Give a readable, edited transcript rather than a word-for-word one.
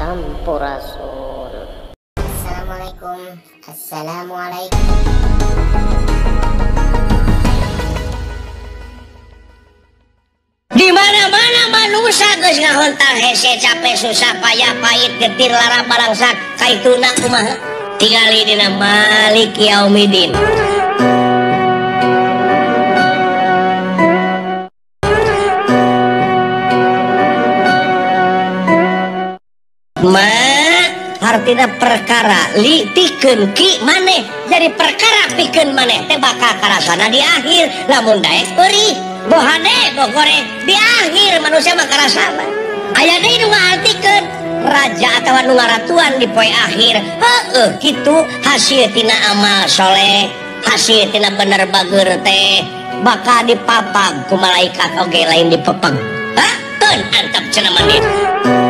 Sampurasun. Assalamualaikum. Di mana-mana manusia geus ngahontang hese capek susah payah pahit getir lara balangsak kaituna kumaha tingali dina Malik Yaumidin. Artina perkara li pikeun ki maneh jadi perkara pikeun maneh teh bakal karasana di akhir lamun daek eueuh bohane bogore di akhir manusia mah karasana aya deui nu ngartikeun raja atawa nu ngaratuan di poe akhir heueuh kitu hasil tina amal soleh hasil tina bener bageur teh bakal dipapag ku malaikat oge lain dipepeg hah keun antep cenah maneh.